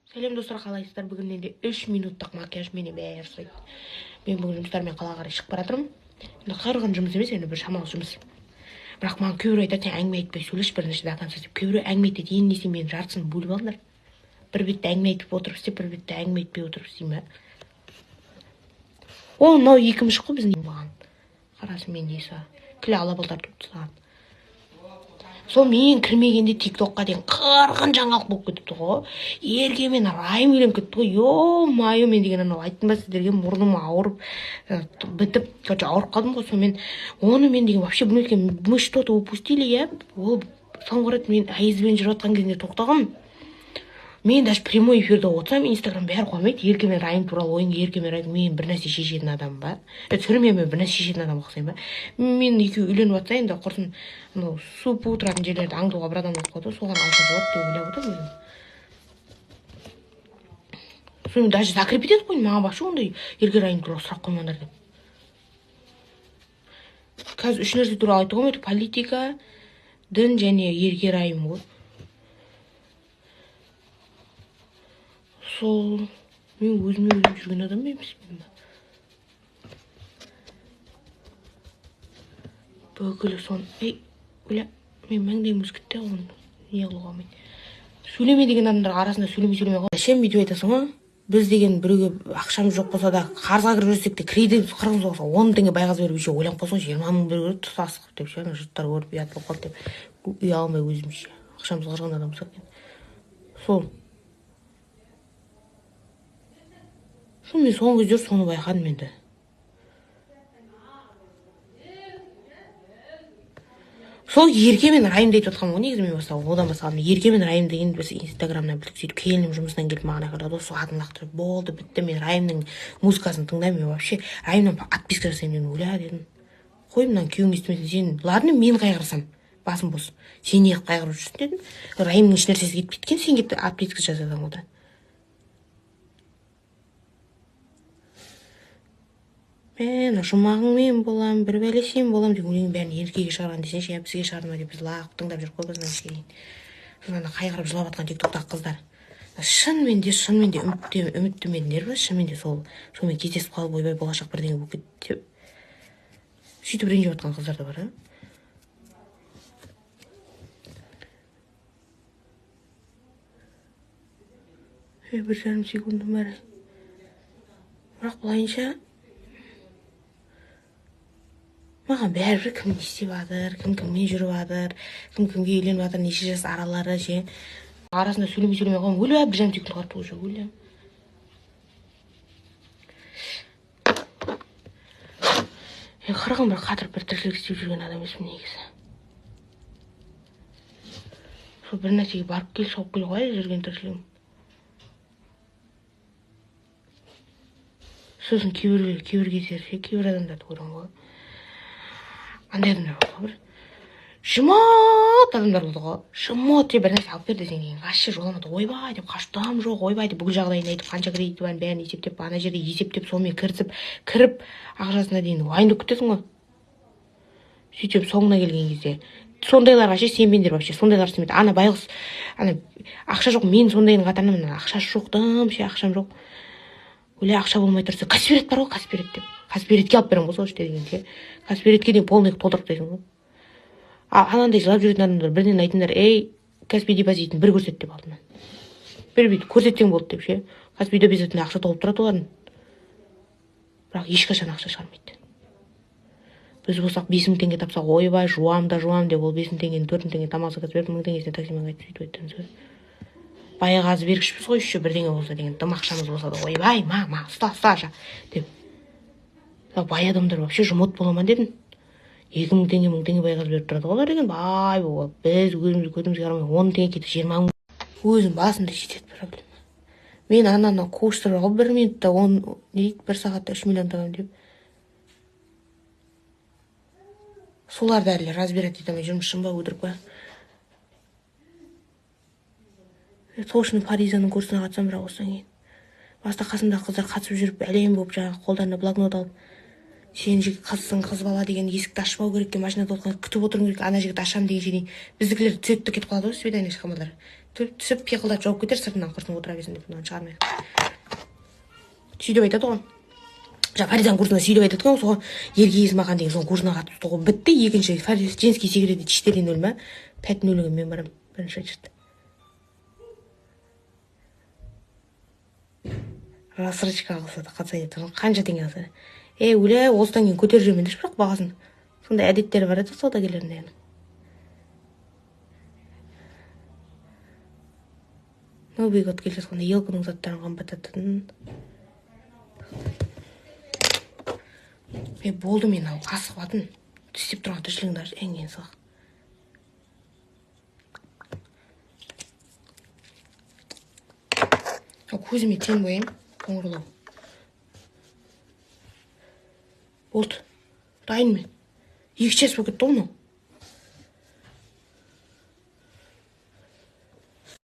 Сәлем достар, қалайсыздар? Бүгін енді 3 минуттық макияж мені бәрі жасайды. Мен бүгін жұмыстармен қалаға қарай шығып бара жатырмын. Енді қайырған жұмыс емес, енді бір шамалы жұмыс. Бірақ маған кейбір айтады, сен әңгіме айтпай сөйлеш бірінші до конца деп. Кейбір әңгіме айтады, енді десем мен жартысын бөліп алыңдар. Бір бетте әңгіме айтып отырып істеп, бір бетте әңгіме айтпай отырып істеймін. О, мынау екінші қой біздің маған. Қарасын мен несі. Күле алабалдар тұрып тастаған. Сол мен кірмегенде тиктокқа дейін қырғын жаңалық болып кетіпті ғой. Ергемен райым үйленіп кетті ғой. Ё-майо, мен деген анау айттым ба сіздерге, мұрным ауырып бітіп, короче, ауырып қалдым ғой. Сонымен оны мен деген вообще білмеген, мы что-то упустили, я. Ол соңғы рет мен айызбен жүріп жатқан кезінде тоқтағам. Мен даже прямой эфирде отырсам, инстаграм бәрі қоймайды. Еркемен райым туралы ойын, еркемен райым, мен бір нәрсе шешетін адам ба? Түсірмей мен бір нәрсе шешетін адам ұқсаймын ба? Мен екеуі үйленіп жатса, енді құрсын су тұратын жерлерді аңдуға бір адам болып қалды, соған алса болады деп ойлап отырмын өзім. Соны даже закрепить етіп қойдым, маған вообще ондай ерке райым туралы сұрақ қоймаңдар деп. Қазір 3 нәрсе туралы айтып қоймайды: политика, дін және ерке райым ғой. Сол мен өзіме өзім жүрген адам емеспін ба? Бөгілі сон. Мен маңдайым өзгітті оны не қылуға алмайды. Сөйлеме деген адамдар арасында сөйлемей қой. Шем бүйтіп айтасың ғой. Біз деген біреуге ақшамыз жоқ болса да, қарызға кіріп жүрсек те, кредит қырғыз болса 10 теңге байғаз беріп еще ойланып қойсаң, 20 мың беріп тұтасық деп ше, жұрттар көріп ұят болып қалды деп үй алмай өзімше. Ақшамыз қырған адам болса екен. Сол мен соңғы кезде соны байқадым енді. Сол ерке мен райым айтып жатқанмын ғой, негізі мен бастап одан бастағанмын. Ерке мен райым деген біз инстаграмнан білдік, сөйтіп келінім жұмысынан келіп маған айтады, осы атын лақтырып болды, бітті, мен райымның музыкасын тыңдаймын, мен вообще райымнан отписка жасаймын деп ойла дедім. Қой, мынаны күйеуің естімесін, сен ладно мен қайғырсам, басым бос, сен не қайғырып жүрсің дедім. Райымның еш нәрсесі кетіп кеткен, сен кетті отписка жасадың одан. Мен жұмағың мен болам, бір бәле сен болам деп өлеңнің бәрін еркеге шығарған десеңші, я бізге шығарма деп біз лағып тыңдап жүріп қойбыз кейін. Сонда қайғырып жылап жатқан тиктоктағы қыздар. Шынымен де үміттемедіңдер ме? Шынымен де сонымен кездесіп қалып ойбай болашақ бірдеңе болып кетті деп. Сөйтіп ренжіп жатқан қыздар да бар, а? 1,5 секундым бар. Бірақ былайынша маған бәрібір кім не істеп жатыр, кім кіммен жүріп жатыр, кім кімге үйленіп жатыр, неше жас аралары ше. Арасында сөйлемей қоймын, өлі 1,5 секунд қалыпты уже, өлі. Қырғын бір қатырып бір тіршілік істеп жүрген адам емеспін негізі. Сол бір нәрсеге барып кел, шауып кел қой жүрген тіршілігім. Сосын кейбір кездер ше, кейбір адамдарды көремін ғой. Андай адамдар болды ғой, бір жымот адамдар болды ғой. Жымот деп бір нәрсе алып бер десең кейін вообще жоламады. Ойбай деп, қаштам жоқ, ойбай деп, бүкіл жағдайын айтып, қанша кредиті барын бәрін есептеп, ана жерде есептеп, сонымен кіріп ақшасына дейін уайымдап күтесің ғой. Сөйтіп соңына келген кезде сондайларға ше сенбеңдер, вообще сондайлар істемейді. Ана байғұс, ана ақша жоқ, мен сондайдың қатарынамын, ақшасы жоқтым ше, ақшам жоқ. Өле ақша болмай тұрса, Каспирет бар ғой, Каспирет деп. Каспиретке алып беремін ғой, сол деген ше. Каспиретке дейін полный толтырып дейсің ғой. Анандай жылап жүретін адамдар бірден айтыңдар, Каспи депозитін бір көрсет деп алдым. Бір бүйтіп көрсетсең болды деп ше. Каспи депозитіне ақша толып тұрады олардың. Бірақ ешқашан ақша шығармайды. Біз болсақ 5 мың теңге тапсақ, ойбай жуам деп, ол 5 мың теңгені 4 мың теңге тамақ беріп 1000 теңгесіне таксимен қайтып сөйтіп өттіңіз. Байғазы бергішпіз ғой, еще бірдеңе болса деген, дым ақшамыз болса да, ойбай, ұста деп. Бай адамдар вообще жұмот бола ма дедің. 2000 теңге, 1000 теңге байғазы беріп тұрады олар деген, бай болып. Біз көзімізге қарамай 10 теңге кетіп 20 мың. Өзім басымда жетеді проблема. Мен ананы қуыштырып алып 1 минутта 1 сағатта 3 миллион табам деп. Соларды әлі разбирать етемей жүрмін, шын ба, өтірік па? Соғышының Фаризаның курсына қатсам, бірақ осыдан кейін. Баста қасымда қыздар қатысып жүріп, әлем болып жаңағы қолдарына блокнот алып, сен жігіт қызсың, қыз бала деген есікті ашпау керек, машинада отырған күтіп отыру керек, ана жігіт ашам деген жерден біздікілер түзетті кетіп қалады ғой, свидание шыққандар. түсіп пиғылдап жауып кетер, сыртынан құрсын отыра берсін деп мынаны шығармай. Сөйтіп айтады ғой. Жаңа Фаризаның курсына сөйтіп айтады ғой, соған ерге Есмахан деген соның курсына қатысты ғой. Бітті, екінші женский секретарь 4-0 ма? 5-0 мен барам. Бірінші айтышты. Рассрочка қылса да қатса еді. Қанша теңге алса. Өле, осыдан кейін көтер жүрмен деші бірақ бағасын. Сондай әдеттері бар еді саудагерлерінде. Новый год келе жатқанда елкінің заттарын қымбаттататын. Болды мен асығып атын. Істеп тұрған тіршілігіңді ең сылық. Көзіме тен бояйым, қоңырлау. Болды. Дайын мен. 2 час болып кетті оны.